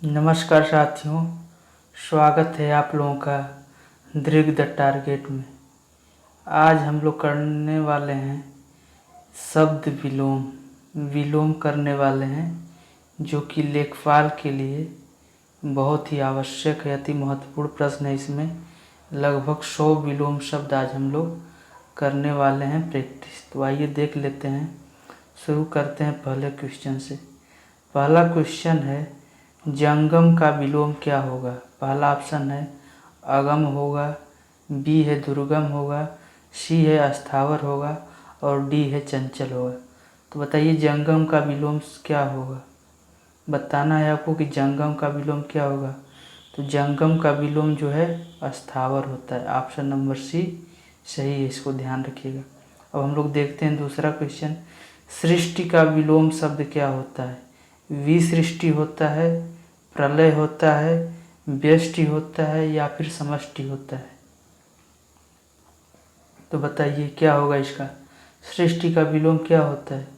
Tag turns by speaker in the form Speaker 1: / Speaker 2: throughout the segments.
Speaker 1: नमस्कार साथियों, स्वागत है आप लोगों का दीर्घ द टारगेट में। आज हम लोग करने वाले हैं शब्द विलोम करने वाले हैं, जो कि लेखपाल के लिए बहुत ही आवश्यक है। अति महत्वपूर्ण प्रश्न है। इसमें लगभग 100 विलोम शब्द आज हम लोग करने वाले हैं प्रैक्टिस। तो आइए देख लेते हैं। शुरू करते हैं पहले क्वेश्चन से। पहला क्वेश्चन है, जंगम का विलोम क्या होगा। पहला ऑप्शन है अगम होगा, बी है दुर्गम होगा, सी है अस्थावर होगा और डी है चंचल होगा। तो बताइए जंगम का विलोम क्या होगा। बताना है आपको कि जंगम का विलोम क्या होगा। तो जंगम का विलोम जो है अस्थावर होता है। ऑप्शन नंबर सी सही है, इसको ध्यान रखिएगा। अब हम लोग देखते हैं दूसरा क्वेश्चन। सृष्टि का विलोम शब्द क्या होता है। विसृष्टि होता है, प्रलय होता है, व्यष्टि होता है या फिर समष्टि होता है। तो बताइए क्या होगा इसका। सृष्टि का विलोम क्या होता है।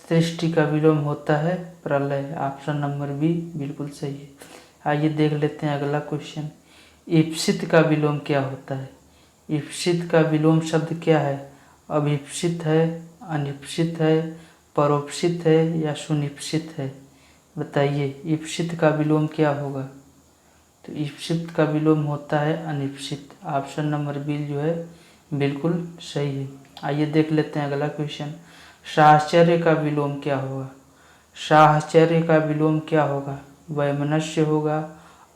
Speaker 1: सृष्टि का विलोम होता है प्रलय। ऑप्शन नंबर बी बिल्कुल सही है। आइए देख लेते हैं अगला क्वेश्चन। ईप्सित का विलोम क्या होता है। ईप्सित का विलोम शब्द क्या है। अभिप्सित है, अनिप्सित है, परोप्सित है या सुनिप्सित है। बताइए ईप्सित का विलोम क्या होगा। तो ईप्सित का विलोम होता है अनिप्सित। ऑप्शन नंबर बी जो है बिल्कुल सही है। आइए देख लेते हैं अगला क्वेश्चन। साहचर्य का विलोम क्या होगा। साहचर्य का विलोम क्या होगा। वैमनस्य होगा,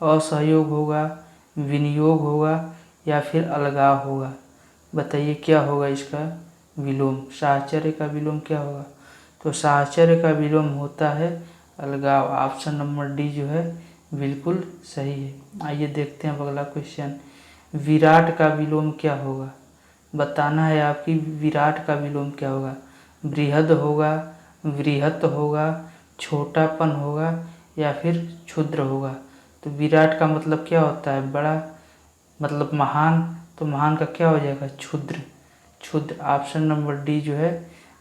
Speaker 1: असहयोग होगा, विनियोग होगा या फिर अलगाव होगा। बताइए क्या होगा इसका विलोम। साहचर्य का विलोम क्या होगा। तो साहचर्य का विलोम होता है अलगाव। ऑप्शन नंबर डी जो है बिल्कुल सही है। आइए देखते हैं अगला क्वेश्चन। विराट का विलोम क्या होगा। बताना है आपकी विराट का विलोम क्या होगा। बृहद होगा, वृहत होगा, छोटापन होगा या फिर क्षुद्र होगा। तो विराट का मतलब क्या होता है बड़ा, मतलब महान। तो महान का क्या हो जाएगा क्षुद्र। क्षुद्र। ऑप्शन नंबर डी जो है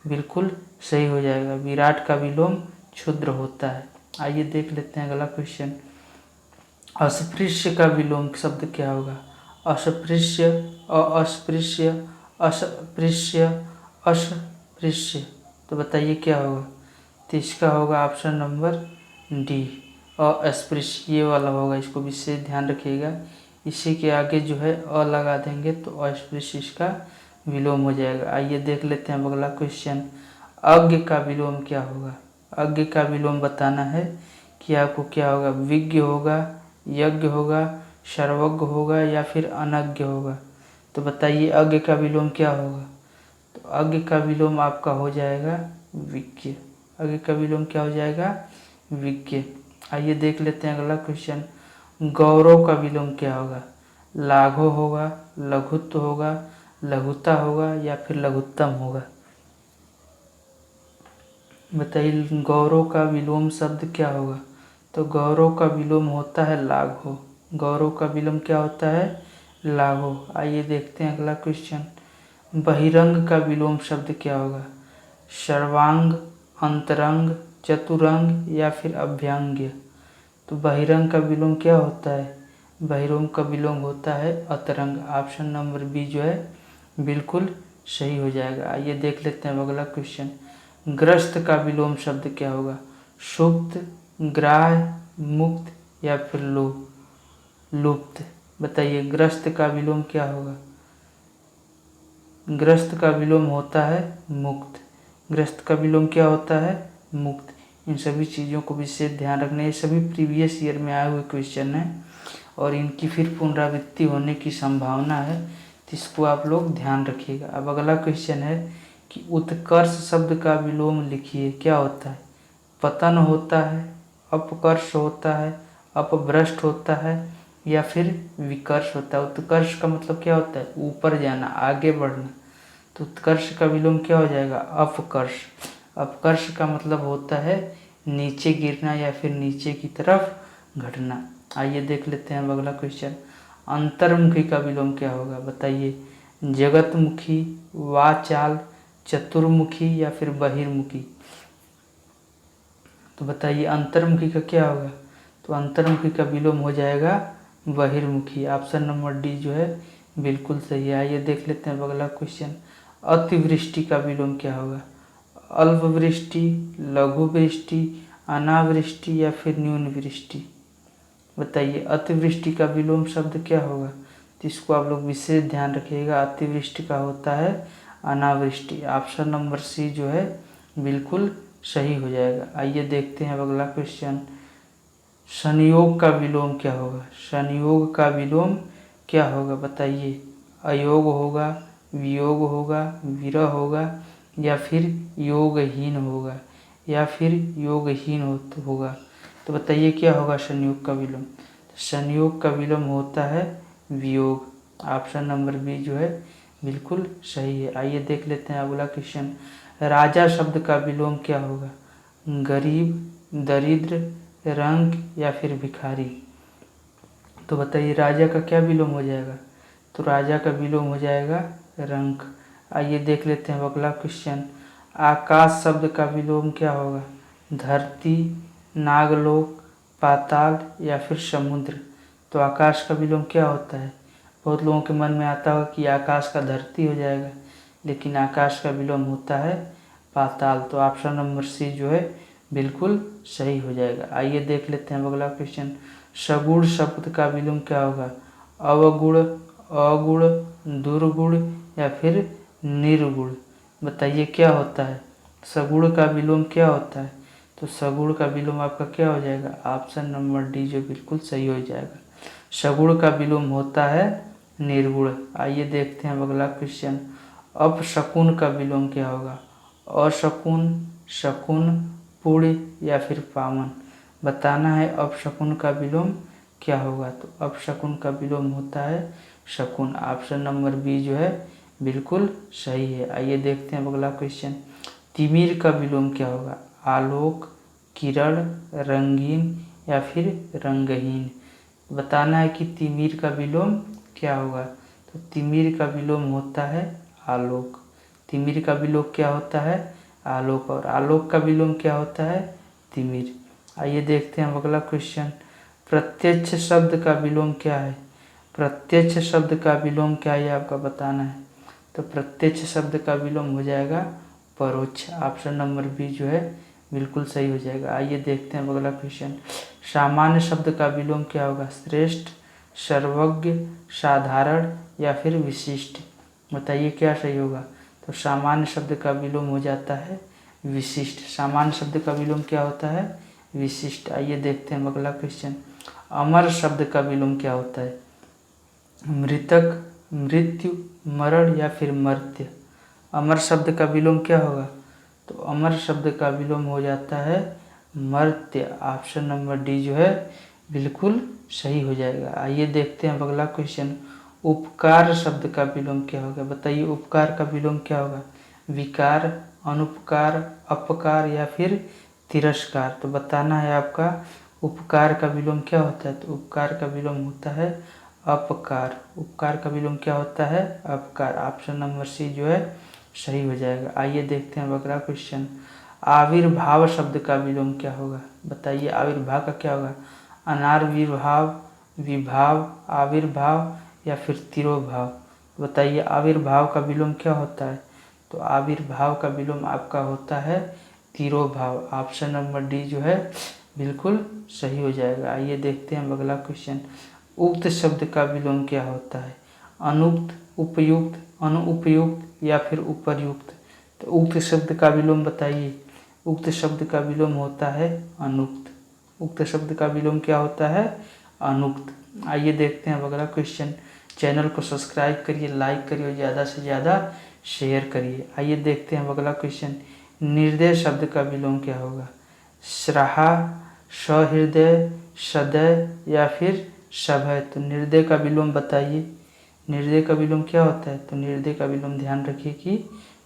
Speaker 1: बिल्कुल सही हो जाएगा। विराट का विलोम क्षुद्र होता है। आइए देख लेते हैं अगला क्वेश्चन। अस्पृश्य का विलोम शब्द क्या होगा। अस्पृश्य, अस्पृश्य, अस्पृश्य, अस्पृश्य। तो बताइए क्या होगा। तो इसका होगा ऑप्शन नंबर डी अस्पृश्य, ये वाला होगा। इसको विशेष ध्यान रखिएगा। इसी के आगे जो है अ लगा देंगे तो अस्पृश्य इसका विलोम हो जाएगा। आइए देख लेते हैं अगला क्वेश्चन। अज्ञ का विलोम क्या होगा। अज्ञ का विलोम बताना है कि आपको क्या होगा। विज्ञ होगा, यज्ञ होगा, सर्वज्ञ होगा या फिर अनज्ञ होगा। तो बताइए अज्ञ का विलोम क्या होगा। तो अज्ञ का विलोम आपका हो जाएगा विज्ञ। अज्ञ का विलोम क्या हो जाएगा विज्ञ। आइए देख लेते हैं अगला क्वेश्चन। गौरव का विलोम क्या होगा। लाघव होगा, लघुत्व होगा, लघुता होगा या फिर लघुत्तम होगा। बताइए गौरव का विलोम शब्द क्या होगा। तो गौरव का विलोम होता है लाघव। गौरव का विलोम क्या होता है लाघव। आइए देखते हैं अगला क्वेश्चन। बहिरंग का विलोम शब्द क्या होगा। सर्वांग, अंतरंग, चतुरंग या फिर अभ्यंग्य। तो बहिरंग का विलोम क्या होता है। बहिरंग का विलोम होता है अतरंग। ऑप्शन नंबर बी जो है बिल्कुल सही हो जाएगा। आइए देख लेते हैं अगला क्वेश्चन। ग्रस्त का विलोम शब्द क्या होगा। सुप्त, ग्राह्य, मुक्त या फिर लुप्त। बताइए ग्रस्त का विलोम क्या होगा। ग्रस्त का विलोम होता है मुक्त। ग्रस्त का विलोम क्या होता है मुक्त। इन सभी चीज़ों को विशेष ध्यान रखना है। ये सभी प्रीवियस ईयर में आए हुए क्वेश्चन हैं और इनकी फिर पुनरावृत्ति होने की संभावना है, तो इसको आप लोग ध्यान रखिएगा। अब अगला क्वेश्चन है कि उत्कर्ष शब्द का विलोम लिखिए। क्या होता है। पतन होता है, अपकर्ष होता है, अपभ्रष्ट होता है या फिर विकर्ष होता है। उत्कर्ष का मतलब क्या होता है ऊपर जाना, आगे बढ़ना। तो उत्कर्ष का विलोम क्या हो जाएगा अपकर्ष। अपकर्ष का मतलब होता है नीचे गिरना या फिर नीचे की तरफ घटना। आइए देख लेते हैं अगला क्वेश्चन। अंतर्मुखी का विलोम क्या होगा। बताइए जगतमुखी, वाचाल, चतुर्मुखी या फिर बहिर्मुखी। तो बताइए अंतर्मुखी का क्या होगा। तो अंतर्मुखी का विलोम हो जाएगा बहिर्मुखी। ऑप्शन नंबर डी जो है बिल्कुल सही है। आइए देख लेते हैं अगला क्वेश्चन। अतिवृष्टि का विलोम क्या होगा? अल्पवृष्टि, लघु वृष्टि, अनावृष्टि या फिर न्यून वृष्टि? बताइए अतिवृष्टि का विलोम शब्द क्या होगा? तो इसको आप लोग विशेष ध्यान रखिएगा। अतिवृष्टि का होता है अनावृष्टि। ऑप्शन नंबर सी जो है बिल्कुल सही हो जाएगा। आइए देखते हैं अगला क्वेश्चन। संयोग का विलोम क्या होगा? संयोग का विलोम क्या होगा बताइए? अयोग होगा, वियोग होगा, विरह होगा या फिर योगहीन होगा या फिर योगहीन होगा? तो बताइए क्या होगा संयोग का विलोम? संयोग का विलोम होता है वियोग। ऑप्शन नंबर बी जो है बिल्कुल सही है। आइए देख लेते हैं अगला क्वेश्चन। राजा शब्द का विलोम क्या होगा? गरीब, दरिद्र, रंक या फिर भिखारी? तो बताइए राजा का क्या विलोम हो जाएगा? तो राजा का विलोम हो जाएगा रंक। आइए देख लेते हैं अगला क्वेश्चन। आकाश शब्द का विलोम क्या होगा? धरती, नागलोक, पाताल या फिर समुद्र? तो आकाश का विलोम क्या होता है? बहुत लोगों के मन में आता होगा कि आकाश का धरती हो जाएगा, लेकिन आकाश का विलोम होता है पाताल। तो ऑप्शन नंबर सी जो है बिल्कुल सही हो जाएगा। आइए देख लेते हैं अगला क्वेश्चन। सगुण शब्द का विलोम क्या होगा? अवगुण, अगुण, दुर्गुण या फिर निर्गुण? बताइए क्या होता है? सगुण का विलोम क्या होता है? तो सगुण का विलोम आपका क्या हो जाएगा? ऑप्शन नंबर डी जो बिल्कुल सही हो जाएगा। सगुण का विलोम होता है निर्गुण। आइए देखते हैं अगला क्वेश्चन। अपशकुन का विलोम क्या होगा? अशकुन, शकुन, पुण्य या फिर पावन? बताना है अपशकुन का विलोम क्या होगा? तो अपशकुन का विलोम होता है शकुन। ऑप्शन नंबर बी जो है बिल्कुल सही है। आइए देखते हैं अगला क्वेश्चन। तिमिर का विलोम क्या होगा? आलोक, किरण, रंगीन या फिर रंगहीन? बताना है कि तिमिर का विलोम क्या होगा? तो तिमिर का विलोम होता है आलोक। तिमिर का विलोम क्या होता है? आलोक। और आलोक का विलोम क्या होता है? तिमिर। आइए देखते हैं अगला क्वेश्चन। प्रत्यक्ष शब्द का विलोम क्या है? प्रत्यक्ष शब्द का विलोम क्या है आपका बताना है। तो प्रत्यक्ष शब्द का विलोम हो जाएगा परोक्ष। ऑप्शन नंबर बी जो है बिल्कुल सही हो जाएगा। आइए देखते हैं अगला क्वेश्चन। सामान्य शब्द का विलोम क्या होगा? श्रेष्ठ, सर्वज्ञ, साधारण या फिर विशिष्ट? बताइए क्या सही होगा? तो सामान्य शब्द का विलोम हो जाता है विशिष्ट। सामान्य शब्द का विलोम क्या होता है? विशिष्ट। आइए देखते हैं अगला क्वेश्चन। अमर शब्द का विलोम क्या होता है? मृतक, मृत्यु, मरण या फिर मर्त्य? अमर शब्द का विलोम क्या होगा? तो अमर शब्द का विलोम हो जाता है मर्त्य। ऑप्शन नंबर डी जो है बिल्कुल सही हो जाएगा। आइए देखते हैं अगला क्वेश्चन। उपकार शब्द का विलोम क्या होगा? बताइए उपकार का विलोम क्या होगा? विकार, अनुपकार, अपकार या फिर तिरस्कार? तो बताना है आपका उपकार का विलोम क्या होता है? तो उपकार का विलोम होता है अपकार। उपकार का विलोम क्या होता है? अपकार। ऑप्शन नंबर सी जो है सही हो जाएगा। आइए देखते हैं अगला क्वेश्चन। आविर्भाव शब्द का विलोम क्या होगा? बताइए आविर्भाव का क्या होगा? अनाविर्भाव, विभाव, आविर्भाव या फिर तिरोभाव? बताइए आविर्भाव का विलोम क्या होता है? तो आविर्भाव का विलोम आपका होता है तिरोभाव। ऑप्शन नंबर डी जो है बिल्कुल सही हो जाएगा। आइए देखते हैं अगला क्वेश्चन। उक्त शब्द का विलोम क्या होता है? अनुक्त, उपयुक्त, अनुपयुक्त या फिर उपर्युक्त? तो उक्त शब्द का विलोम बताइए। उक्त शब्द का विलोम होता है अनुक्त। उक्त शब्द का विलोम क्या होता है? अनुक्त। आइए देखते हैं अगला क्वेश्चन। चैनल को सब्सक्राइब करिए, लाइक करिए और ज़्यादा से ज़्यादा शेयर करिए। आइए देखते हैं अगला क्वेश्चन। निर्दय शब्द का विलोम क्या होगा? श्राहा, सहृदय, सदय या फिर सभय? तो निर्दय का विलोम बताइए। निर्दय का विलोम क्या होता है? तो निर्दय का विलोम ध्यान रखिए कि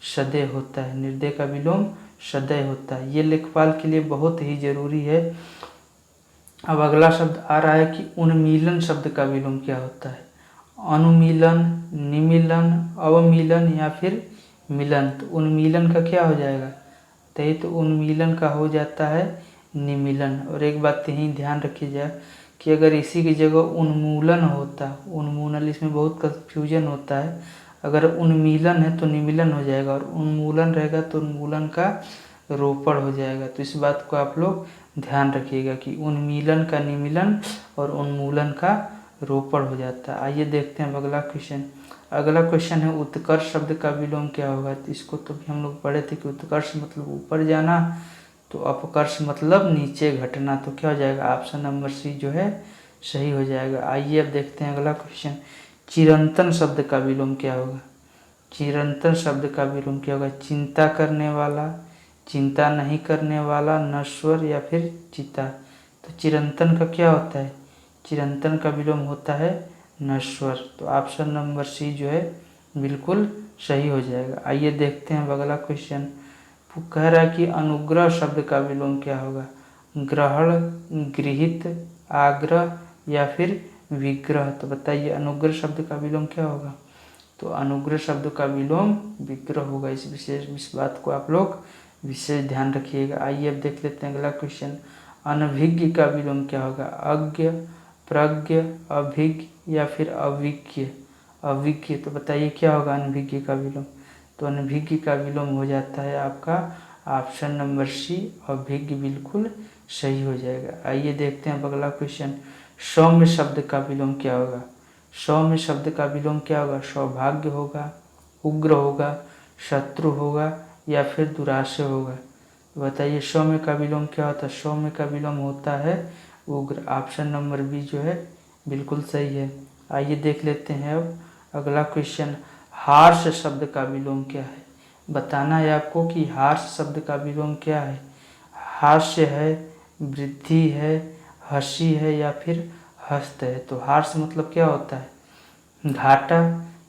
Speaker 1: सदय होता है। निर्दय का विलोम सदय होता है। ये लेखपाल के लिए बहुत ही जरूरी है। अब अगला शब्द आ रहा है कि उन्मीलन शब्द का विलोम क्या होता है? अनुमीलन, निमीलन, अवमीलन या फिर मिलन? तो उन्मीलन का क्या हो जाएगा? तो उन्मीलन का हो जाता है निमीलन। और एक बात यहीं ध्यान रखिएगा कि अगर इसी की जगह उन्मूलन होता, उन्मूलन, इसमें बहुत कन्फ्यूजन होता है। अगर उन्मीलन है तो निमीलन हो जाएगा, और उन्मूलन रहेगा तो उन्मूलन का रोपण हो जाएगा। तो इस बात को आप लोग ध्यान रखिएगा कि उन्मीलन का निमीलन और उन्मूलन का रोपण हो जाता है। आइए देखते हैं अगला क्वेश्चन। अगला क्वेश्चन है उत्कर्ष शब्द का विलोम क्या होगा। तो इसको तो भी हम लोग पढ़े थे कि उत्कर्ष मतलब ऊपर जाना, तो अपकर्ष मतलब नीचे घटना। तो क्या हो जाएगा, ऑप्शन नंबर सी जो है सही हो जाएगा। आइए अब देखते हैं अगला क्वेश्चन। चिरंतन शब्द का विलोम क्या होगा। चिरंतन शब्द का विलोम क्या होगा। चिंता करने वाला, चिंता नहीं करने वाला, नश्वर या फिर चिता। तो चिरंतन का क्या होता है, चिरंतन का विलोम होता है नश्वर। तो ऑप्शन नंबर सी जो है बिल्कुल सही हो जाएगा। आइए देखते हैं अगला क्वेश्चन। कह रहा है कि अनुग्रह शब्द का विलोम क्या होगा। ग्रहण, गृहित, आग्रह या फिर विग्रह। तो बताइए अनुग्रह शब्द का विलोम क्या होगा। तो अनुग्रह शब्द का विलोम विग्रह होगा। इस बात को आप लोग विशेष ध्यान रखिएगा। आइए अब देख लेते हैं अगला क्वेश्चन। अनभिज्ञ का विलोम क्या होगा। अज्ञ, प्रज्ञ, अभिज्ञ या फिर अविज्ञ। अविज्ञ। तो बताइए क्या होगा अनभिज्ञ का विलोम। तो अनभिज्ञ का विलोम हो जाता है आपका ऑप्शन नंबर सी, अभिज्ञ बिल्कुल सही हो जाएगा। आइए देखते हैं अगला क्वेश्चन। सौम्य शब्द का विलोम क्या होगा। सौम्य शब्द का विलोम क्या होगा। सौभाग्य होगा, उग्र होगा, शत्रु होगा या फिर दुराशय होगा। तो बताइए सौम्य का विलोम क्या होता है। सौम्य का विलोम होता है उग्र। ऑप्शन नंबर बी जो है बिल्कुल सही है। आइए देख लेते हैं अब अगला क्वेश्चन। हार्श शब्द का विलोम क्या है। बताना है आपको कि हार्श शब्द का विलोम क्या है। हास्य है, वृद्धि है, हंसी है या फिर हस्त है। तो हार्श मतलब क्या होता है, घाटा।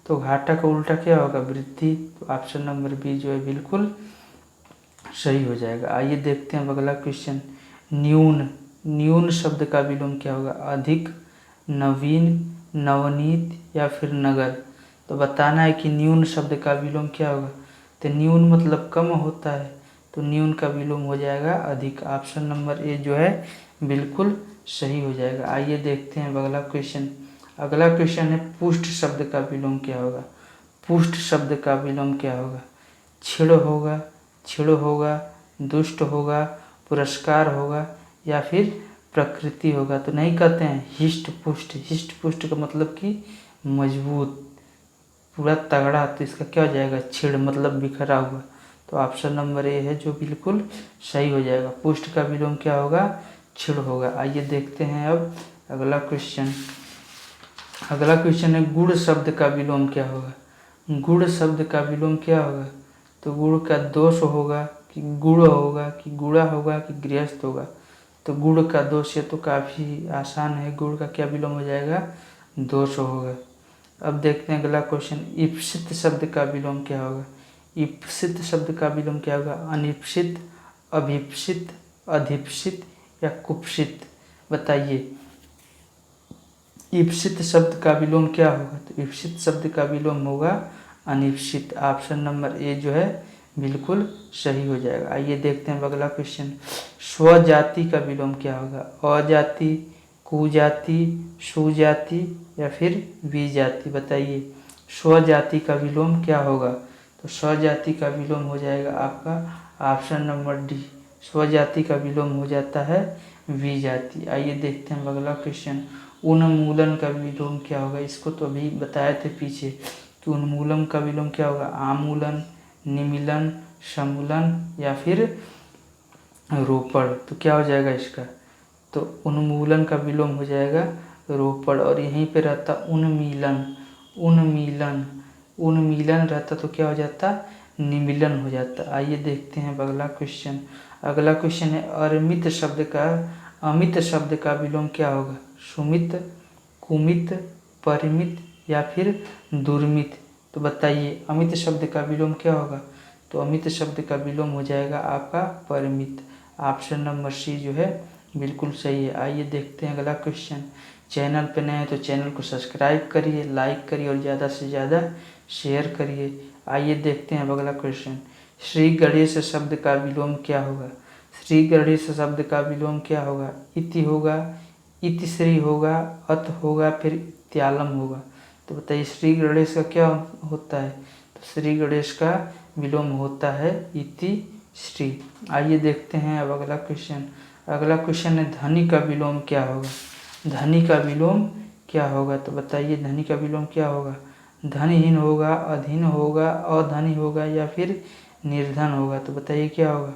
Speaker 1: तो घाटा का उल्टा क्या होगा, वृद्धि। तो ऑप्शन नंबर बी जो है बिल्कुल सही हो जाएगा। आइए देखते हैं अगला क्वेश्चन। न्यून, न्यून शब्द का विलोम क्या होगा। अधिक, नवीन, नवनीत या फिर नगर। तो बताना है कि न्यून शब्द का विलोम क्या होगा। तो न्यून मतलब कम होता है, तो न्यून का विलोम हो जाएगा अधिक। ऑप्शन नंबर ए जो है बिल्कुल सही हो जाएगा। आइए देखते हैं अगला क्वेश्चन। अगला क्वेश्चन है पुष्ट शब्द का विलोम क्या होगा। पुष्ट शब्द का विलोम क्या होगा। छिड़ होगा, छिड़ होगा, दुष्ट होगा, पुरस्कार होगा या फिर प्रकृति होगा। तो नहीं कहते हैं हिष्ट पुष्ट। हिष्ट पुष्ट का मतलब कि मजबूत, पूरा तगड़ा। तो इसका क्या हो जाएगा, छिड़ मतलब बिखरा हुआ। तो ऑप्शन नंबर ए है जो बिल्कुल सही हो जाएगा। पुष्ट का विलोम क्या होगा, छिड़ होगा। आइए देखते हैं अब अगला क्वेश्चन। अगला क्वेश्चन है गुण शब्द का विलोम क्या होगा। गुण शब्द का विलोम क्या होगा। तो गुण का दोष होगा कि गुण होगा कि गुड़ा होगा कि गृहस्थ होगा। तो गुण का दोष, ये तो काफ़ी आसान है। गुण का क्या विलोम हो जाएगा, दोष होगा। अब देखते हैं अगला क्वेश्चन। इप्सित शब्द का विलोम क्या होगा। इप्सित शब्द का विलोम क्या होगा। अनिप्सित, अभिप्सित, अधिप्सित या कुप्सित। बताइए इप्सित शब्द का विलोम क्या होगा। तो इप्सित शब्द का विलोम होगा अनिप्सित। ऑप्शन नंबर ए जो है बिल्कुल सही हो जाएगा। आइए देखते हैं अगला क्वेश्चन। स्वजाति का विलोम क्या होगा। अजाति, कुजाति, सुजाति या फिर विजाति। बताइए स्वजाति का विलोम क्या होगा। तो स्वजाति का विलोम हो जाएगा आपका ऑप्शन नंबर डी, स्वजाति का विलोम हो जाता है विजाति। आइए देखते हैं अगला क्वेश्चन। उन्मूलन का विलोम क्या होगा। इसको तो अभी बताए थे पीछे कि उन्मूलन का विलोम क्या होगा। आमूलन, निमीलन, समूलन या फिर रोपण। तो क्या हो जाएगा इसका, तो उन्मूलन का विलोम हो जाएगा रोपण। और यहीं पे रहता उन्मीलन। उन्मीलन, उन्मीलन रहता तो क्या हो जाता, निमीलन हो जाता। आइए देखते हैं अगला क्वेश्चन। अगला क्वेश्चन है अमित शब्द का, अमित शब्द का विलोम क्या होगा। सुमित, कुमित, परिमित या फिर दुर्मित। तो बताइए अमित शब्द का विलोम क्या होगा। तो अमित शब्द का विलोम हो जाएगा आपका परिमित। ऑप्शन नंबर सी जो है बिल्कुल सही है। आइए देखते हैं अगला क्वेश्चन। चैनल पे नए हैं तो चैनल को सब्सक्राइब करिए, लाइक करिए और ज़्यादा से ज़्यादा शेयर करिए। आइए देखते हैं अगला क्वेश्चन। श्री गणेश शब्द का विलोम क्या होगा। श्री गणेश शब्द का विलोम क्या होगा? इति होगा, इतिश्री होगा, अत होगा, फिर इत्यालम होगा। तो बताइए श्री गणेश का क्या होता है? तो श्री गणेश का विलोम होता है इति श्री। आइए देखते हैं अब अगला क्वेश्चन। अगला क्वेश्चन है धनी का विलोम क्या होगा? धनी का विलोम क्या होगा? तो बताइए धनी का विलोम क्या होगा? धनहीन होगा, अधीन होगा, अधनी होगा, या फिर निर्धन होगा। तो बताइए क्या होगा?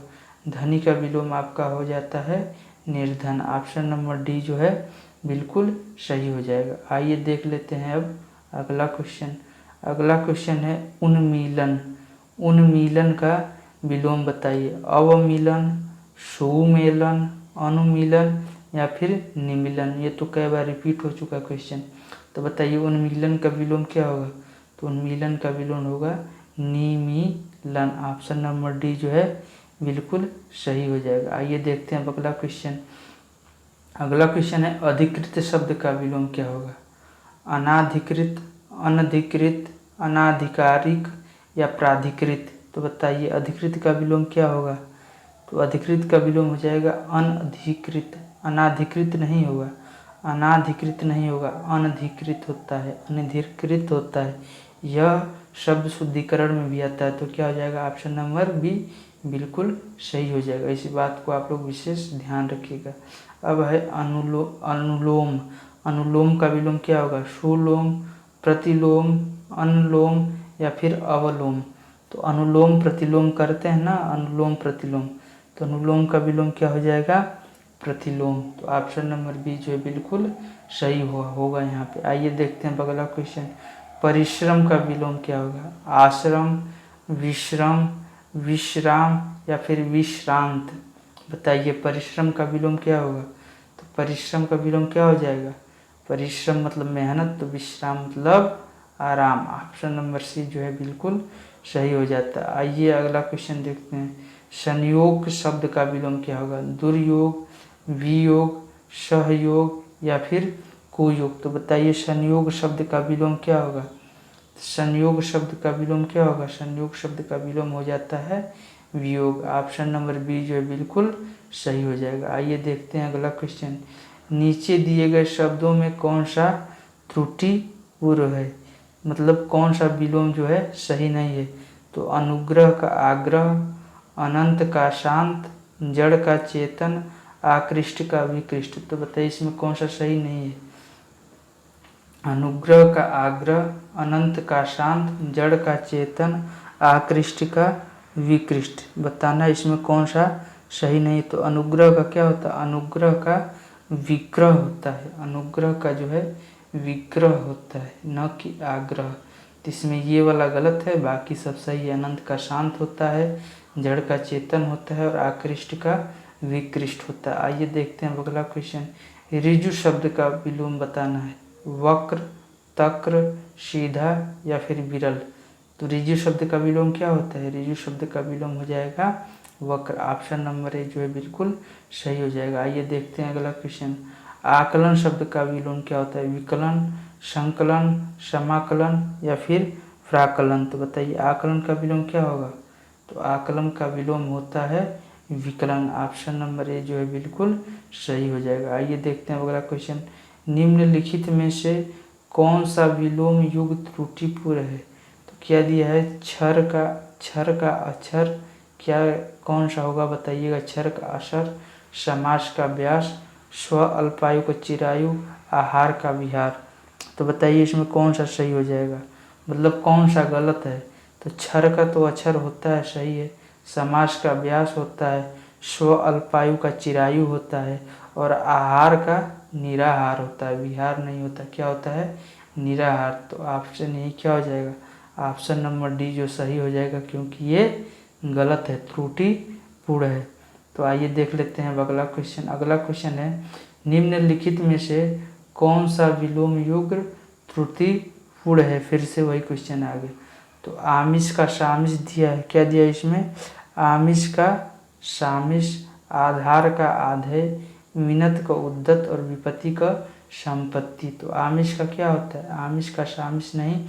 Speaker 1: धनी का विलोम आपका हो जाता है निर्धन। ऑप्शन नंबर डी जो है बिल्कुल सही हो जाएगा। आइए देख लेते हैं अब अगला क्वेश्चन। अगला क्वेश्चन है उन्मीलन। उन्मीलन का विलोम बताइए। अवमीलन, सुमेलन, अनुमीलन, या फिर निमीलन। ये तो कई बार रिपीट हो चुका क्वेश्चन। तो बताइए उन्मीलन का विलोम क्या होगा? तो उन्मीलन का विलोम होगा निमीलन। ऑप्शन नंबर डी जो है बिल्कुल सही हो जाएगा। आइए देखते हैं अगला क्वेश्चन। अगला क्वेश्चन है अधिकृत शब्द का विलोम क्या होगा? अनाधिकृत, अनधिकृत, अनाधिकारिक, या प्राधिकृत। तो बताइए अधिकृत का विलोम क्या होगा? तो अधिकृत का विलोम हो जाएगा अनधिकृत। अनाधिकृत नहीं होगा, अनाधिकृत नहीं होगा, अनधिकृत होता है, अनधिकृत होता है। यह शब्द शुद्धिकरण में भी आता है। तो क्या हो जाएगा? ऑप्शन नंबर बी बिल्कुल सही हो जाएगा। इसी बात को आप लोग विशेष ध्यान रखिएगा। अब है अनुलोम। अनुलोम का विलोम क्या होगा? सुलोम, प्रतिलोम, अनुलोम, या फिर अवलोम। तो अनुलोम प्रतिलोम करते हैं ना, अनुलोम प्रतिलोम। तो अनुलोम का विलोम क्या हो जाएगा? प्रतिलोम। तो ऑप्शन नंबर बी जो है बिल्कुल सही होगा यहाँ पे। आइए देखते हैं अगला क्वेश्चन। परिश्रम का विलोम क्या होगा? आश्रम, विश्रम, विश्राम, या फिर विश्रांत। बताइए परिश्रम का विलोम क्या होगा? तो परिश्रम का विलोम क्या हो जाएगा? परिश्रम मतलब मेहनत, तो विश्राम मतलब आराम। ऑप्शन नंबर सी जो है बिल्कुल सही हो जाता है। आइए अगला क्वेश्चन देखते हैं। संयोग शब्द का विलोम क्या होगा? दुर्योग, वियोग, सहयोग, या फिर कुयोग। तो बताइए संयोग शब्द का विलोम क्या होगा? संयोग शब्द का विलोम क्या होगा? संयोग शब्द का विलोम हो जाता है वियोग। ऑप्शन नंबर बी जो है बिल्कुल सही हो जाएगा। आइए देखते हैं अगला क्वेश्चन। नीचे दिए गए शब्दों में कौन सा त्रुटिपूर्ण है? मतलब कौन सा विलोम जो है सही नहीं है? तो अनुग्रह का आग्रह, अनंत का शांत, जड़ का चेतन, आकृष्ट का विकृष्ट। तो बताइए इसमें कौन सा सही नहीं है? अनुग्रह का आग्रह, अनंत का शांत, जड़ का चेतन, आकृष्ट का विकृष्ट। बताना इसमें कौन सा सही नहीं। तो अनुग्रह का क्या होता है? अनुग्रह का विग्रह होता है। अनुग्रह का जो है विग्रह होता है, न कि आग्रह। तो इसमें ये वाला गलत है, बाकी सब सही है। अनंत का शांत होता है, जड़ का चेतन होता है, और आकृष्ट का विकृष्ट होता है। आइए देखते हैं अगला क्वेश्चन। ऋजु शब्द का विलोम बताना है। वक्र, तक्र, सीधा, या फिर विरल। तो ऋजु शब्द का विलोम क्या होता है? ऋजु शब्द का विलोम हो जाएगा वक्र। ऑप्शन नंबर ए जो है बिल्कुल सही हो जाएगा। आइए देखते हैं अगला क्वेश्चन। आकलन शब्द का विलोम क्या होता है? विकलन, संकलन, समाकलन, या फिर प्राकलन। तो बताइए आकलन का विलोम क्या होगा? तो आकलन का विलोम होता है विकलन। ऑप्शन नंबर ए जो है बिल्कुल सही हो जाएगा। आइए देखते हैं अगला क्वेश्चन। निम्नलिखित में से कौन सा विलोम युक्त त्रुटिपूर्ण है? तो क्या दिया है? क्षर का अक्षर क्या कौन सा होगा बताइएगा? क्षर का अक्षर, समास का व्यास, स्व अल्पायु का चिरायु, आहार का विहार। तो बताइए इसमें कौन सा सही हो जाएगा? मतलब कौन सा गलत है? तो क्षर का तो अक्षर होता है, सही है। समास का व्यास होता है, स्व अल्पायु का चिरायु होता है, और आहार का निराहार होता है, विहार नहीं होता। क्या होता है? निराहार। तो ऑप्शन यही क्या हो जाएगा? ऑप्शन नंबर डी जो सही हो जाएगा, क्योंकि ये गलत है, त्रुटिपूर्ण है। तो आइए देख लेते हैं अगला क्वेश्चन। अगला क्वेश्चन है निम्नलिखित में से कौन सा विलोम युक्त त्रुटिपूर्ण है? फिर से वही क्वेश्चन आ गया। तो आमिष का सामिष दिया है, क्या दिया है इसमें? आमिष का सामिष, आधार का आधेय, मिनत का उद्दत, और विपत्ति का संपत्ति। तो आमिष का क्या होता है? आमिष का सामिष नहीं,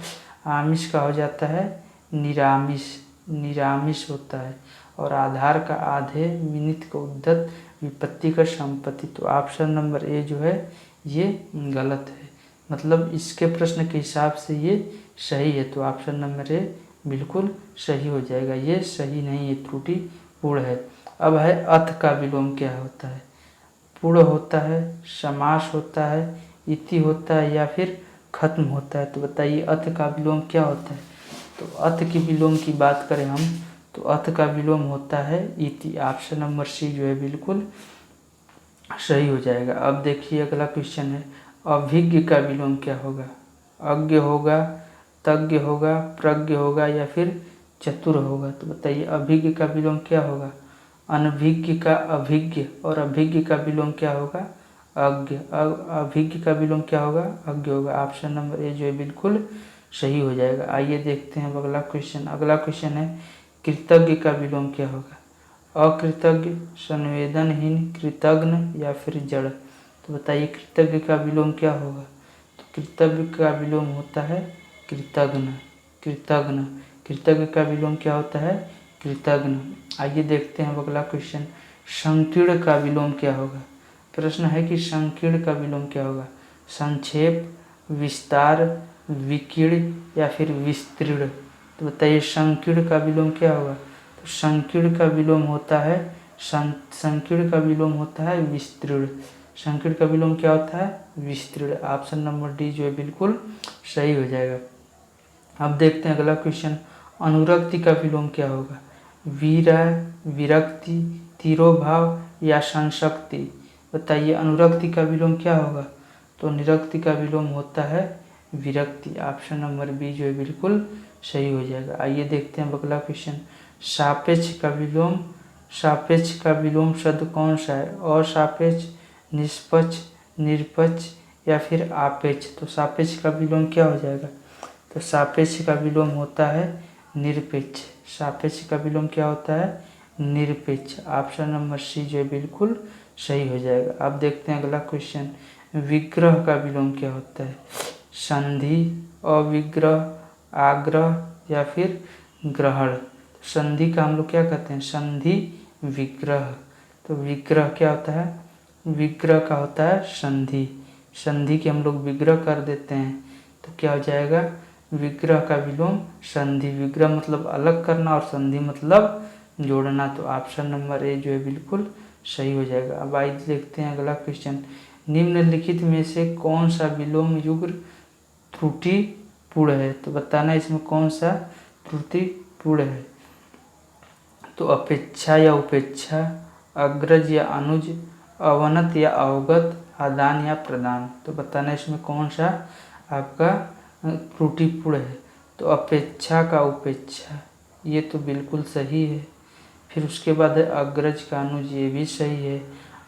Speaker 1: आमिष का हो जाता है निरामिष। निरामिष होता है। और आधार का आधे, विनित का उद्धत, विपत्ति का संपत्ति। तो ऑप्शन नंबर ए जो है ये गलत है, मतलब इसके प्रश्न के हिसाब से ये सही है। तो ऑप्शन नंबर ए बिल्कुल सही हो जाएगा, ये सही नहीं है, त्रुटिपूर्ण है। अब है अथ का विलोम क्या होता है। पूर्ण होता है, समास होता है, इति होता है या फिर खत्म होता है। तो बताइए अथ का विलोम क्या होता है। तो अथ की विलोम की बात करें हम तो अथ का विलोम होता है इति। ऑप्शन नंबर सी जो है बिल्कुल सही हो जाएगा। अब देखिए अगला क्वेश्चन है, अभिज्ञ का विलोम क्या होगा। अज्ञ होगा, तज्ञ होगा, प्रज्ञ होगा या फिर चतुर होगा। तो बताइए अभिज्ञ का विलोम क्या होगा। अनभिज्ञ का अभिज्ञ और अभिज्ञ का विलोम क्या होगा अज्ञ। अभिज्ञ का विलोम क्या होगा अज्ञ होगा। ऑप्शन नंबर ए जो है बिल्कुल सही हो जाएगा। आइए देखते हैं अब अगला क्वेश्चन। अगला क्वेश्चन है कृतज्ञ का विलोम क्या होगा। अकृतज्ञ, संवेदनहीन, कृतघ्न या फिर जड़। तो बताइए कृतज्ञ का विलोम क्या होगा। तो कृतज्ञ का विलोम होता है कृतघ्न। कृतघ्न, कृतज्ञ का विलोम क्या होता है कृतघ्न। आइए देखते हैं अब अगला क्वेश्चन, संकीर्ण का विलोम क्या होगा। प्रश्न है कि संकीर्ण का विलोम क्या होगा। संक्षेप, विस्तार, विकीर्ण या फिर विस्तीर्ण। तो बताइए संकीर्ण का विलोम क्या होगा। तो संकीर्ण का विलोम होता है संकीर्ण का विलोम होता है विस्तीर्ण। संकीर्ण का विलोम क्या होता है विस्तीर्ण। ऑप्शन नंबर डी जो है बिल्कुल सही हो जाएगा। अब देखते हैं अगला क्वेश्चन, अनुरक्ति का विलोम क्या होगा। वीरय, विरक्ति, तिरोभाव या संशक्ति। बताइए अनुरक्ति का विलोम क्या होगा। तो निरक्ति का विलोम होता है विरक्ति। ऑप्शन नंबर बी जो है बिल्कुल सही हो जाएगा। आइए देखते हैं अगला क्वेश्चन, सापेक्ष का विलोम। सापेक्ष का विलोम शब्द कौन सा है। असापेक्ष, निष्पक्ष, निरपेक्ष या फिर आपेक्ष। तो सापेक्ष का विलोम क्या हो जाएगा। तो सापेक्ष का विलोम होता है निरपेक्ष। सापेक्ष का विलोम क्या होता है निरपेक्ष। ऑप्शन नंबर सी जो है बिल्कुल सही हो जाएगा। अब देखते हैं अगला क्वेश्चन, विग्रह का विलोम क्या होता है। संधि, अविग्रह, आग्रह या फिर ग्रहण। संधि का हम लोग क्या कहते हैं संधि विग्रह। तो विग्रह क्या होता है विग्रह का होता है संधि। संधि के हम लोग विग्रह कर देते हैं तो क्या हो जाएगा विग्रह का विलोम संधि। विग्रह मतलब अलग करना और संधि मतलब जोड़ना। तो ऑप्शन नंबर ए जो है बिल्कुल सही हो जाएगा। अब आइए देखते हैं अगला क्वेश्चन, निम्नलिखित में से कौन सा विलोम युग्म त्रुटिपूर्ण है। तो बताना इसमें कौन सा त्रुटिपूर्ण है। तो अपेक्षा या उपेक्षा, अग्रज या अनुज, अवनत या अवगत, आदान या प्रदान। तो बताना इसमें कौन सा आपका त्रुटिपूर्ण है। तो अपेक्षा का उपेक्षा ये तो बिल्कुल सही है। फिर उसके बाद है अग्रज का अनुज, ये भी सही है।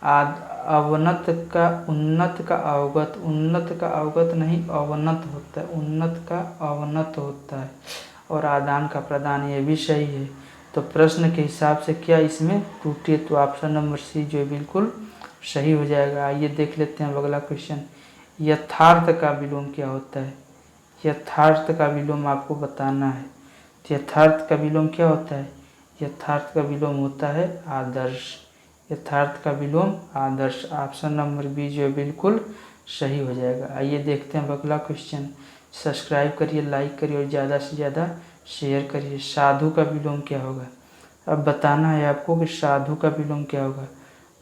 Speaker 1: अवनत का उन्नत का अवगत, उन्नत का अवगत नहीं अवनत होता है, उन्नत का अवनत होता है। और आदान का प्रदान ये भी सही है। तो प्रश्न के हिसाब से क्या इसमें त्रुटि है। तो ऑप्शन नंबर सी जो है बिल्कुल सही हो जाएगा। आइए देख लेते हैं अगला क्वेश्चन, यथार्थ का विलोम क्या होता है। यथार्थ का विलोम आपको बताना है। तो यथार्थ का विलोम क्या होता है। यथार्थ का विलोम होता है आदर्श। यथार्थ का विलोम आदर्श। ऑप्शन नंबर बी जो है बिल्कुल सही हो जाएगा। आइए देखते हैं अगला क्वेश्चन, सब्सक्राइब करिए, लाइक करिए और ज़्यादा से ज़्यादा शेयर करिए। साधु का विलोम क्या होगा। अब बताना है आपको कि साधु का विलोम क्या होगा।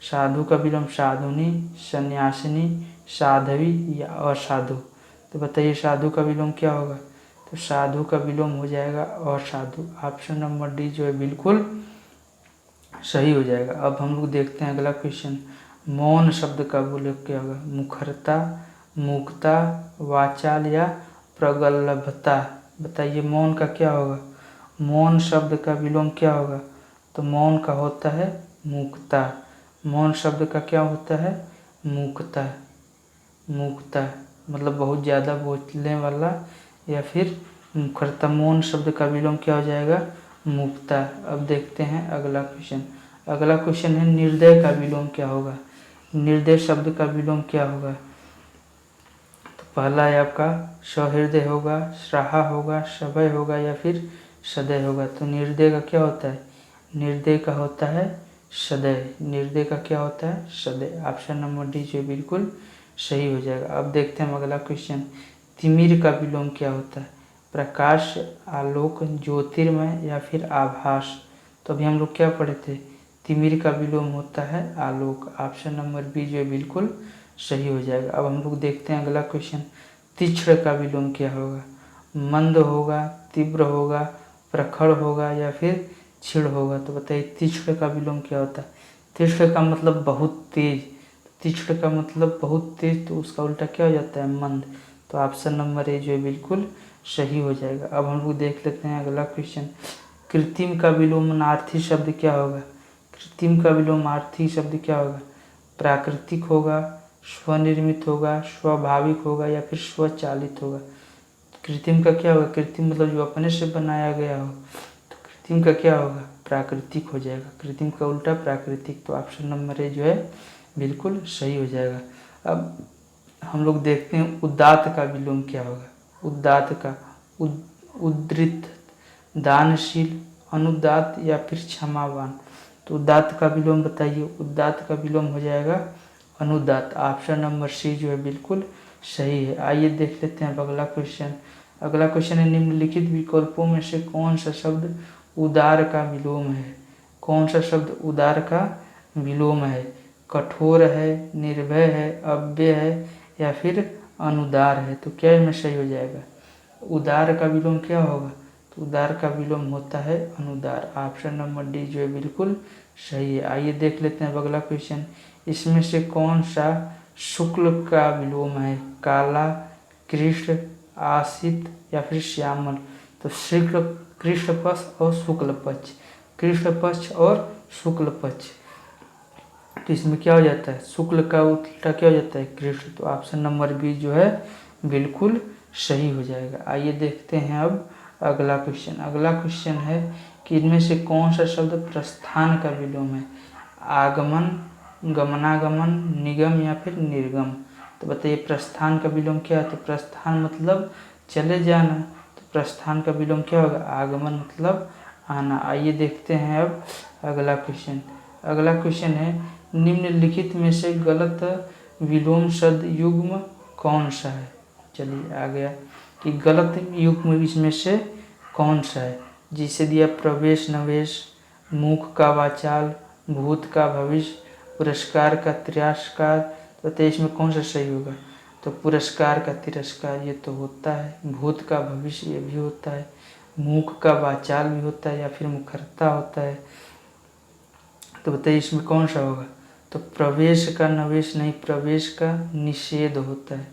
Speaker 1: साधु का विलोम साधुनी, सन्यासिनी, साध्वी या असाधु। तो बताइए साधु का विलोम क्या होगा। तो साधु का विलोम हो जाएगा असाधु। ऑप्शन नंबर डी जो है बिल्कुल सही हो जाएगा। अब हम लोग देखते हैं अगला क्वेश्चन, मौन शब्द का विलोम क्या होगा। मुखरता, मूकता, वाचाल या प्रगल्भता। बताइए मौन का क्या होगा। मौन शब्द का विलोम क्या होगा। तो मौन का होता है मूकता। मौन शब्द का क्या होता है मूकता। मूकता मतलब बहुत ज़्यादा बोलने वाला या फिर मुखरता। मौन शब्द का विलोम क्या हो जाएगा मुक्ता। अब देखते हैं अगला क्वेश्चन। अगला क्वेश्चन है निर्दय का विलोम क्या होगा। निर्दय शब्द का विलोम क्या होगा। तो पहला है आपका सहृदय होगा, सहा होगा, सभय होगा या फिर सदय होगा। तो निर्दय का क्या होता है निर्दय का होता है सदय, निर्दय का क्या होता है सदय। ऑप्शन नंबर डी जो बिल्कुल सही हो जाएगा। अब देखते हैं हम अगला क्वेश्चन, तिमिर का विलोम क्या होता है, प्रकाश, आलोक, ज्योतिर्मय या फिर आभास। तो अभी हम लोग क्या पढ़े थे, तिमिर का विलोम होता है आलोक। ऑप्शन नंबर बी जो बिल्कुल सही हो जाएगा। अब हम लोग देखते हैं अगला क्वेश्चन, तीक्ष्ण का विलोम क्या होगा, मंद होगा, तीव्र होगा, प्रखर होगा या फिर क्षीण होगा। तो बताइए तीक्ष्ण का विलोम क्या होता है। तीक्ष्ण का मतलब बहुत तेज, तीक्ष्ण का मतलब बहुत तेज, तो उसका उल्टा क्या हो जाता है मंद। तो ऑप्शन नंबर ए जो है बिल्कुल सही हो जाएगा। अब हम लोग देख लेते हैं अगला क्वेश्चन, कृत्रिम का विलोमार्थी शब्द क्या होगा, कृत्रिम का विलोमार्थी शब्द क्या होगा, प्राकृतिक होगा, स्वनिर्मित होगा, स्वाभाविक होगा या फिर स्वचालित होगा। कृत्रिम का क्या होगा, कृत्रिम मतलब जो अपने से बनाया गया हो, तो कृत्रिम का क्या होगा प्राकृतिक हो जाएगा। कृत्रिम का उल्टा प्राकृतिक। तो ऑप्शन नंबर ए जो है बिल्कुल सही हो जाएगा। अब हम लोग देखते हैं उदात्त का विलोम क्या होगा, उदात्त का उद्धृत, दानशील, अनुदात्त या फिर क्षमावान। तो उदात्त का विलोम बताइए, उदात्त का विलोम हो जाएगा अनुदात्त। ऑप्शन नंबर सी जो है बिल्कुल सही है। आइए देख लेते हैं अगला क्वेश्चन। अगला क्वेश्चन है, निम्नलिखित विकल्पों में से कौन सा शब्द उदार का विलोम है, कौन सा शब्द उदार का विलोम है, कठोर है, निर्भय है, अव्यय है या फिर अनुदार है। तो क्या इसमें सही हो जाएगा, उदार का विलोम क्या होगा, तो उदार का विलोम होता है अनुदार। ऑप्शन नंबर डी जो है बिल्कुल सही है। आइए देख लेते हैं अगला क्वेश्चन, इसमें से कौन सा शुक्ल का विलोम है, काला, कृष्ण, आसित या फिर श्यामल। तो शुक्ल, कृष्ण पक्ष और शुक्ल पक्ष, कृष्ण पक्ष और शुक्ल पक्ष। तो इसमें क्या हो जाता है, शुक्ल का उल्टा क्या हो जाता है कृष्ण। तो ऑप्शन नंबर बी जो है बिल्कुल सही हो जाएगा। आइए देखते हैं अब अगला क्वेश्चन। अगला क्वेश्चन है कि इनमें से कौन सा शब्द प्रस्थान का विलोम है, आगमन, गमनागमन, निगम या फिर निर्गम। तो बताइए प्रस्थान का विलोम क्या है, तो प्रस्थान मतलब चले जाना, तो प्रस्थान का विलोम क्या होगा आगमन मतलब आना। आइए देखते हैं अब अगला क्वेश्चन। अगला क्वेश्चन है, निम्नलिखित में से गलत विलोम शब्द युग्म कौन सा है। चलिए आ गया कि गलत युग्म इसमें से कौन सा है, जिसे दिया प्रवेश नवेश, मुख का वाचाल, भूत का भविष्य, पुरस्कार का तिरस्कार। तो इसमें कौन सा सही होगा, तो पुरस्कार का तिरस्कार ये तो होता है, भूत का भविष्य ये भी होता है, मुख का वाचाल भी होता है या फिर मुखरता होता है। तो बताइए इसमें कौन सा होगा, तो प्रवेश का नवेश नहीं, प्रवेश का निषेध होता है।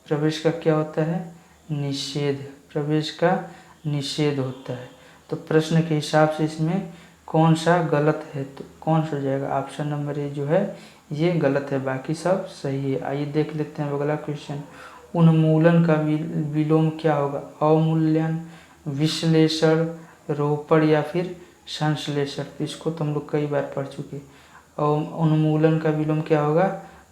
Speaker 1: प्रवेश का क्या होता है निषेध, प्रवेश का निषेध होता है। तो प्रश्न के हिसाब से इसमें कौन सा गलत है, तो कौन सा हो जाएगा, ऑप्शन नंबर ए जो है ये गलत है, बाकी सब सही है। आइए देख लेते हैं अगला क्वेश्चन, उन्मूलन का विलोम क्या होगा, अवमूल्यन, विश्लेषण, रोपण या फिर संश्लेषण। इसको तो हम लोग कई बार पढ़ चुके। और उन्मूलन का विलोम क्या होगा,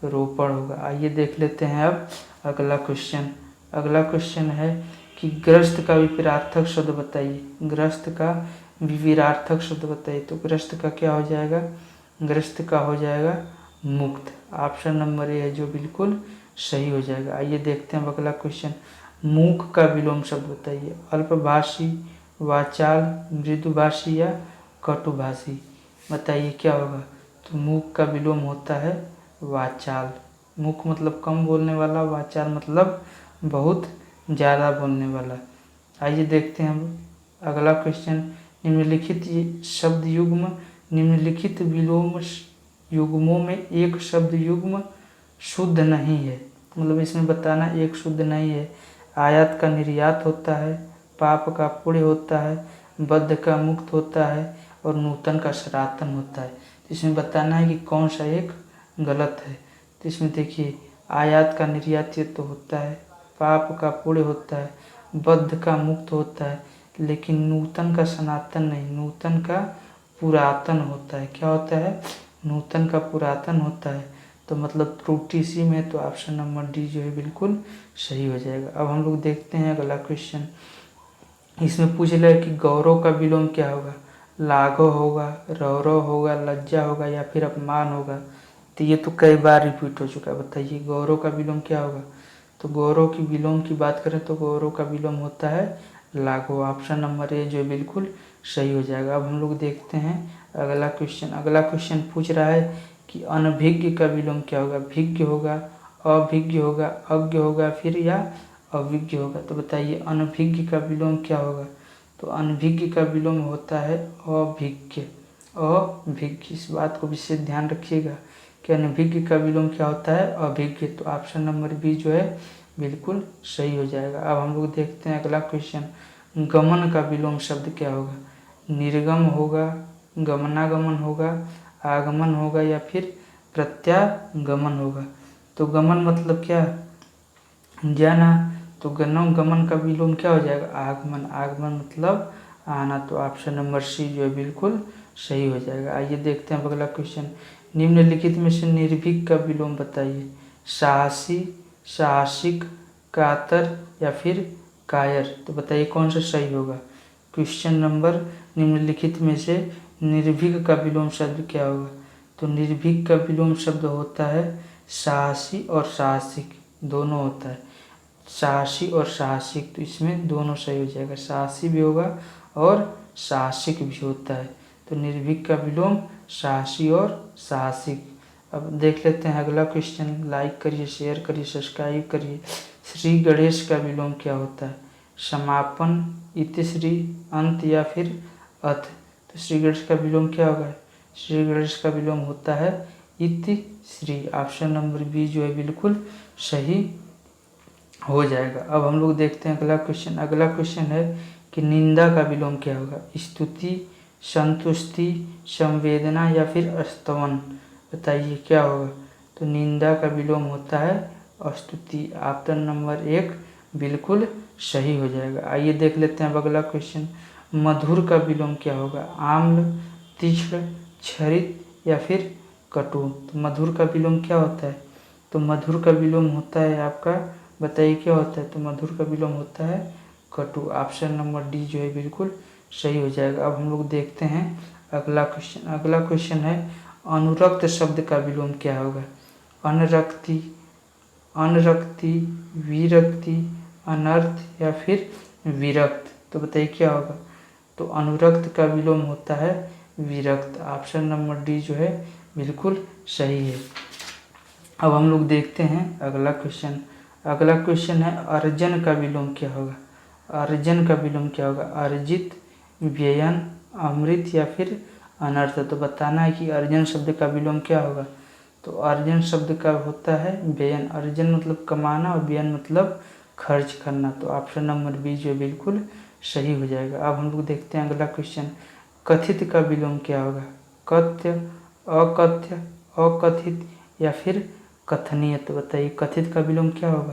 Speaker 1: रोपण होगा। आइए देख लेते हैं अब अगला क्वेश्चन। अगला क्वेश्चन है कि ग्रस्त का विपरीतार्थक शब्द बताइए, ग्रस्त का विपरीतार्थक शब्द बताइए। तो ग्रस्त का क्या हो जाएगा, ग्रस्त का हो जाएगा मुक्त। ऑप्शन नंबर ए है जो बिल्कुल सही हो जाएगा। आइए देखते हैं अगला क्वेश्चन, मूक का विलोम शब्द बताइए, अल्पभाषी, वाचाल, मृदुभाषी या कटुभाषी। बताइए क्या होगा, तो मूक का विलोम होता है वाचाल। मूक मतलब कम बोलने वाला, वाचाल मतलब बहुत ज़्यादा बोलने वाला। आइए देखते हैं हम अगला क्वेश्चन, निम्नलिखित शब्द युग्म, निम्नलिखित विलोम युग्मों में एक शब्द युग्म शुद्ध नहीं है। मतलब इसमें बताना एक शुद्ध नहीं है। आयात का निर्यात होता है, पाप का पुण्य होता है, बद्ध का मुक्त होता है और नूतन का सनातन होता है। तो इसमें बताना है कि कौन सा एक गलत है। तो इसमें देखिए आयात का निर्यात ये तो होता है, पाप का पुण्य होता है, बद्ध का मुक्त होता है, लेकिन नूतन का सनातन नहीं, नूतन का पुरातन होता है। क्या होता है, नूतन का पुरातन होता है। तो मतलब त्रुटि सी में, तो ऑप्शन नंबर डी जो है बिल्कुल सही हो जाएगा। अब हम लोग देखते हैं अगला क्वेश्चन। इसमें पूछ लिया कि गौरव का विलोम क्या होगा, लाघव होगा, रौरव होगा, लज्जा होगा या फिर अपमान होगा। तो ये तो कई बार रिपीट हो चुका है। बताइए गौरव का विलोम क्या होगा? तो गौरव की विलोम की बात करें तो गौरव का विलोम होता है लाघव। ऑप्शन नंबर ए जो है बिल्कुल सही हो जाएगा। अब हम लोग देखते हैं अगला क्वेश्चन। अगला क्वेश्चन पूछ रहा है कि अनभिज्ञ का विलोम क्या होगा? भिज्ञ होगा, अभिज्ञ होगा, अज्ञ होगा फिर या अविज्ञ होगा। तो बताइए अनभिज्ञ का विलोम क्या होगा? तो अनभिज्ञ का विलोम होता है अभिज्ञ। अभिज्ञ, इस बात को विशेष ध्यान रखिएगा कि अनभिज्ञ का विलोम क्या होता है? अभिज्ञ। तो ऑप्शन नंबर बी जो है बिल्कुल सही हो जाएगा। अब हम लोग देखते हैं अगला क्वेश्चन। गमन का विलोम शब्द क्या होगा? निर्गम होगा, गमनागमन होगा, आगमन होगा या फिर प्रत्यागमन होगा। तो गमन मतलब क्या जाना, तो गमन का विलोम क्या हो जाएगा? आगमन। आगमन मतलब आना। तो ऑप्शन नंबर सी जो है बिल्कुल सही हो जाएगा। आइए देखते हैं अगला क्वेश्चन। निम्नलिखित में से निर्भीक का विलोम बताइए। साहसी, साहसिक, कातर या फिर कायर। तो बताइए कौन सा सही होगा? क्वेश्चन नंबर निम्नलिखित में से निर्भीक का विलोम शब्द क्या होगा? तो निर्भीक का विलोम शब्द होता है साहसी और साहसिक, दोनों होता है। साहसी और साहसिक, तो इसमें दोनों सही हो जाएगा। साहसी भी होगा और साहसिक भी होता है। तो निर्भीक का विलोम साहसी और साहसिक। अब देख लेते हैं अगला क्वेश्चन। लाइक करिए, शेयर करिए, सब्सक्राइब करिए। श्री गणेश का विलोम क्या होता है? समापन, इतिश्री, अंत या फिर अथ। तो श्री गणेश का विलोम क्या होगा? श्री गणेश का विलोम होता है इतिश्री। ऑप्शन नंबर बी जो है बिल्कुल सही हो जाएगा। अब हम लोग देखते हैं अगला क्वेश्चन। अगला क्वेश्चन है कि निंदा का विलोम क्या होगा? स्तुति, संतुष्टि, संवेदना या फिर स्तवन। बताइए क्या होगा? तो निंदा का विलोम होता है स्तुति। ऑप्शन नंबर एक बिल्कुल सही हो जाएगा। आइए देख लेते हैं अब अगला क्वेश्चन। मधुर का विलोम क्या होगा? आम्ल, तीक्ष्ण, क्षरित या फिर कटु। तो मधुर का विलोम क्या होता है? तो मधुर का विलोम होता है आपका, बताइए क्या होता है? तो मधुर का विलोम होता है कटु। ऑप्शन नंबर डी जो है बिल्कुल सही हो जाएगा। अब हम लोग देखते हैं अगला क्वेश्चन। अगला क्वेश्चन है अनुरक्त शब्द का विलोम क्या होगा? अनरक्ति, अनरक्ति, विरक्ति, अनर्थ या फिर विरक्त। तो बताइए क्या होगा? तो अनुरक्त का विलोम होता है विरक्त। ऑप्शन नंबर डी जो है बिल्कुल सही है। अब हम लोग देखते हैं अगला क्वेश्चन। अगला क्वेश्चन है अर्जन का विलोम क्या होगा? अर्जन का विलोम क्या होगा? अर्जित, व्ययन, अमृत या फिर अनर्थ। तो बताना है कि अर्जन शब्द का विलोम क्या होगा? तो अर्जन शब्द का होता है व्ययन। अर्जन मतलब कमाना और व्ययन मतलब खर्च करना। तो ऑप्शन नंबर बी जो बिल्कुल सही हो जाएगा। अब हम लोग देखते हैं अगला क्वेश्चन। कथित का विलोम क्या होगा? कथ्य, अकथ्य, अकथित या फिर कथनीय। तो बताइए कथित का विलोम क्या होगा?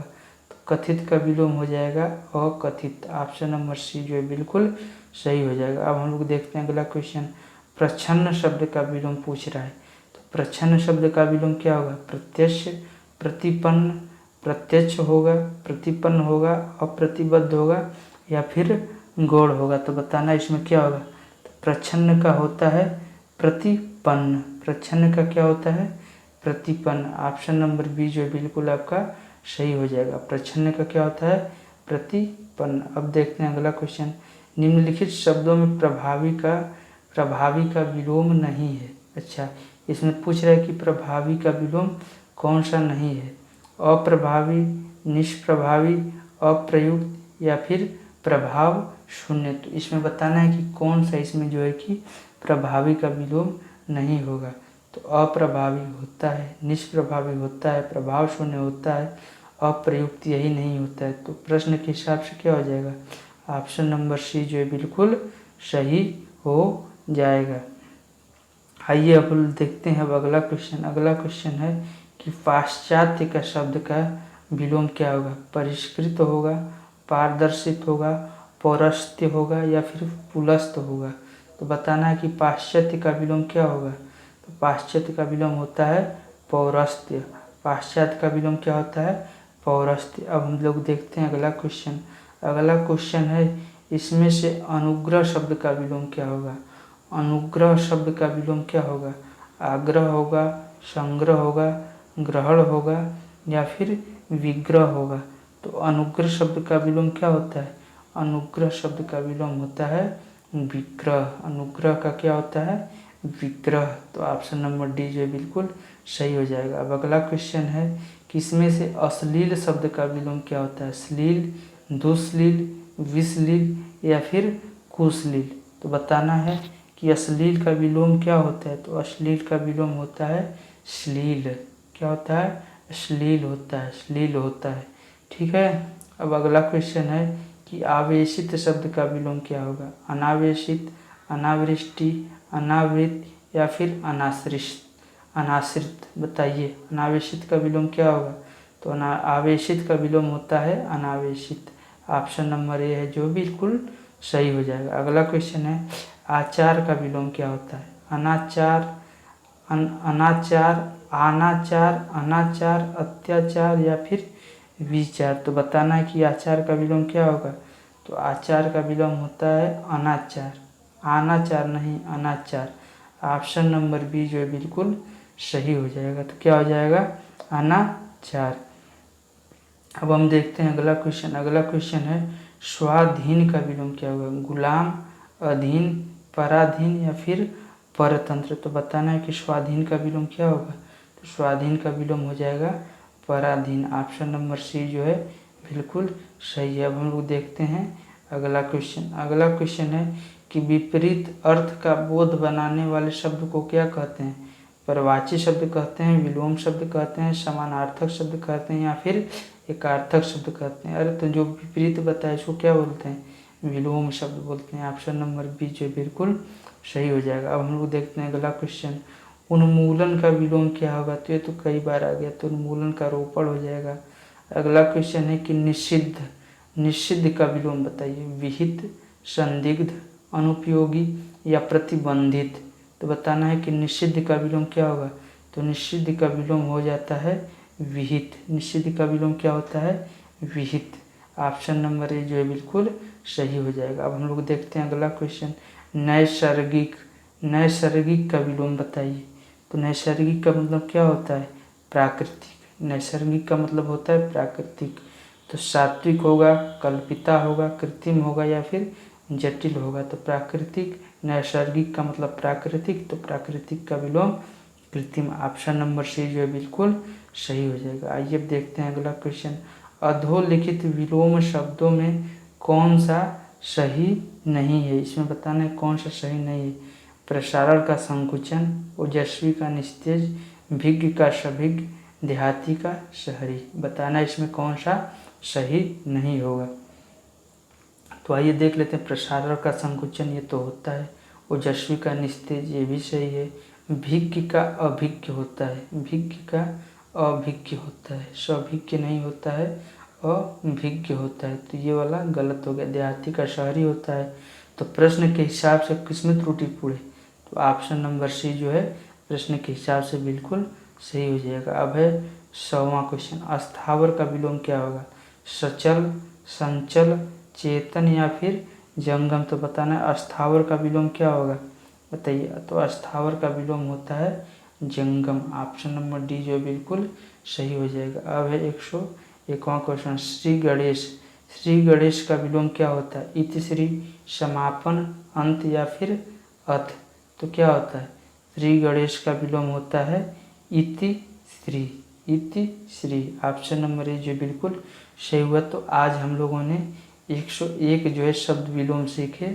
Speaker 1: तो कथित का विलोम हो जाएगा अकथित। ऑप्शन नंबर सी जो है बिल्कुल सही हो जाएगा। अब हम लोग देखते हैं अगला क्वेश्चन। प्रच्छन्न शब्द का विलोम पूछ रहा है। तो प्रच्छन्न शब्द का विलोम क्या होगा? प्रत्यक्ष, प्रतिपन्न, प्रत्यक्ष होगा, प्रतिपन्न होगा, अप्रतिबद्ध होगा या फिर गौड़ होगा। तो बताना इसमें क्या होगा? तो प्रच्छन्न का होता है प्रतिपन्न। प्रच्छन्न का क्या होता है? प्रतिपन्न। ऑप्शन नंबर बी जो बिल्कुल आपका सही हो जाएगा। प्रच्छन्न का क्या होता है? प्रतिपन्न। अब देखते हैं अगला क्वेश्चन। निम्नलिखित शब्दों में प्रभावी का विलोम नहीं है। अच्छा, इसमें पूछ रहा है कि प्रभावी का विलोम कौन सा नहीं है? अप्रभावी, निष्प्रभावी, अप्रयुक्त या फिर प्रभाव शून्य। तो इसमें बताना है कि कौन सा इसमें जो है कि प्रभावी का विलोम नहीं होगा। तो अप्रभावी होता है, निष्प्रभावी होता है, प्रभाव शून्य होता है, अप्रयुक्त यही नहीं होता है। तो प्रश्न के हिसाब से क्या हो जाएगा? ऑप्शन नंबर सी जो है बिल्कुल सही हो जाएगा। आइए अब देखते हैं अब अगला क्वेश्चन। अगला क्वेश्चन है कि पाश्चात्य का शब्द का विलोम क्या होगा? परिष्कृत होगा, पारदर्शित होगा, पौरस्त्य होगा या फिर पुलस्त होगा। तो बताना है कि पाश्चात्य का विलोम क्या होगा? तो पाश्चात्य का विलोम होता है पौरस्त्य। पाश्चात्य का विलोम क्या होता है? पौरस्त्य। अब हम लोग देखते हैं अगला क्वेश्चन। अगला क्वेश्चन है इसमें से अनुग्रह शब्द का विलोम क्या होगा? अनुग्रह शब्द का विलोम क्या होगा? आग्रह होगा, संग्रह होगा, ग्रहण होगा या फिर विग्रह होगा। तो अनुग्रह शब्द का विलोम क्या होता है? अनुग्रह शब्द का विलोम होता है विग्रह। अनुग्रह का क्या होता है? विग्रह। तो ऑप्शन नंबर डी जो है बिल्कुल सही हो जाएगा। अब अगला क्वेश्चन है कि इसमें से अश्लील शब्द का विलोम क्या होता है? श्लील, दुश्लील, विश्लील या फिर कुश्लील। तो बताना है कि अश्लील का विलोम क्या होता है? तो अश्लील का विलोम होता है श्लील। क्या होता है? श्लील होता है, श्लील होता है। ठीक है। अब अगला क्वेश्चन है कि आवेशित शब्द का विलोम क्या होगा? अनावेशित, अनावृष्टि, अनावृत या फिर अनाश्रित। बताइए अनावेशित का विलोम क्या होगा? तो आवेशित का विलोम होता है अनावेशित। ऑप्शन नंबर ए है जो बिल्कुल सही हो जाएगा। अगला क्वेश्चन है आचार का विलोम क्या होता है? अनाचार, अनाचार, अनाचार, अनाचार, अत्याचार या फिर विचार। तो बताना है कि आचार का विलोम क्या होगा? तो आचार का विलोम होता है अनाचार। अनाचार नहीं, अनाचार। ऑप्शन नंबर बी जो है बिल्कुल सही हो जाएगा। तो क्या हो जाएगा? अनाचार। अब हम देखते हैं अगला क्वेश्चन। अगला क्वेश्चन है स्वाधीन का विलोम क्या होगा? गुलाम, अधीन, पराधीन या फिर परतंत्र। तो बताना है कि स्वाधीन का विलोम क्या होगा? तो स्वाधीन का विलोम हो जाएगा पराधीन। ऑप्शन नंबर सी जो है बिल्कुल सही है। अब हम लोग देखते हैं अगला क्वेश्चन। अगला क्वेश्चन है कि विपरीत अर्थ का बोध बनाने वाले शब्द को क्या कहते हैं? परवाची शब्द कहते हैं, विलोम शब्द कहते हैं, समानार्थक शब्द कहते हैं या फिर एकार्थक शब्द कहते हैं। अरे तो जो विपरीत बताया इसको क्या बोलते हैं? विलोम शब्द बोलते हैं। ऑप्शन नंबर बी जो बिल्कुल सही हो जाएगा। अब हम लोग देखते हैं अगला क्वेश्चन। उन्मूलन का विलोम क्या होगा? तो ये तो कई बार आ गया, तो उन्मूलन का रोपड़ हो जाएगा। अगला क्वेश्चन है कि निषिद्ध, निषिद्ध का विलोम बताइए। विहित, संदिग्ध, अनुपयोगी या प्रतिबंधित। तो बताना है कि निषिद्ध का विलोम क्या होगा? तो निषिद्ध का विलोम हो जाता है विहित। निषिद्ध का विलोम क्या होता है? विहित। ऑप्शन नंबर ए जो है बिल्कुल सही हो जाएगा। अब हम लोग देखते हैं अगला क्वेश्चन। नैसर्गिक, नैसर्गिक का विलोम बताइए। तो नैसर्गिक का मतलब क्या होता है? प्राकृतिक। नैसर्गिक का मतलब होता है प्राकृतिक। तो सात्विक होगा, कल्पिता होगा, कृत्रिम होगा या फिर जटिल होगा। तो प्राकृतिक, नैसर्गिक का मतलब प्राकृतिक, तो प्राकृतिक का विलोम कृत्रिम। ऑप्शन नंबर सी जो है बिल्कुल सही हो जाएगा। आइए अब देखते हैं अगला क्वेश्चन। अधोलिखित विलोम शब्दों में कौन सा सही नहीं है? इसमें बताना है कौन सा सही नहीं है। प्रसारण का संकुचन, ओजस्वी का निस्तेज, भिज्ञ का सभिज्ञ, देहाती का शहरी। बताना इसमें कौन सा सही नहीं होगा। तो आइए देख लेते हैं। प्रसारण का संकुचन ये तो होता है, ओजस्वी का निस्तेज ये भी सही है, भिज्ञ का अभिज्ञ होता है, भिज्ञ का अभिज्ञ होता है, सभिज्ञ नहीं होता है, अभिज्ञ होता है। तो ये वाला गलत हो गया। देहाती का शहरी होता है। तो प्रश्न के हिसाब से किसमें त्रुटिपूर्ण है? तो ऑप्शन नंबर सी जो है प्रश्न के हिसाब से बिल्कुल सही हो जाएगा। अब है 100वां क्वेश्चन। अस्थावर का विलोम क्या होगा? सचल, संचल, चेतन या फिर जंगम। तो बताना है अस्थावर का विलोम क्या होगा? बताइए। तो अस्थावर का विलोम होता है जंगम। ऑप्शन नंबर डी जो बिल्कुल सही हो जाएगा। अब है 101वां क्वेश्चन। श्री गणेश, श्री गणेश का विलोम क्या होता है? इति श्री, समापन, अंत या फिर अथ। तो क्या होता है? श्री गणेश का विलोम होता है इति श्री, इति श्री। ऑप्शन नंबर ए जो बिल्कुल सही हुआ। तो आज हम लोगों ने 101 जो है शब्द विलोम सीखे।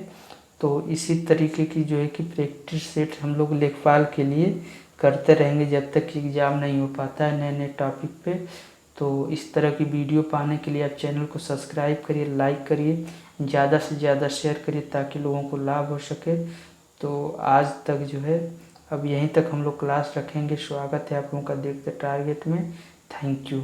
Speaker 1: तो इसी तरीके की जो है कि प्रैक्टिस सेट हम लोग लेखपाल के लिए करते रहेंगे जब तक कि एग्ज़ाम नहीं हो पाता है नए नए टॉपिक पे। तो इस तरह की वीडियो पाने के लिए आप चैनल को सब्सक्राइब करिए, लाइक करिए, ज़्यादा से ज़्यादा शेयर करिए ताकि लोगों को लाभ हो सके। तो आज तक जो है अब यहीं तक हम लोग क्लास रखेंगे। स्वागत है आप लोगों का देखते टारगेट में। Thank you.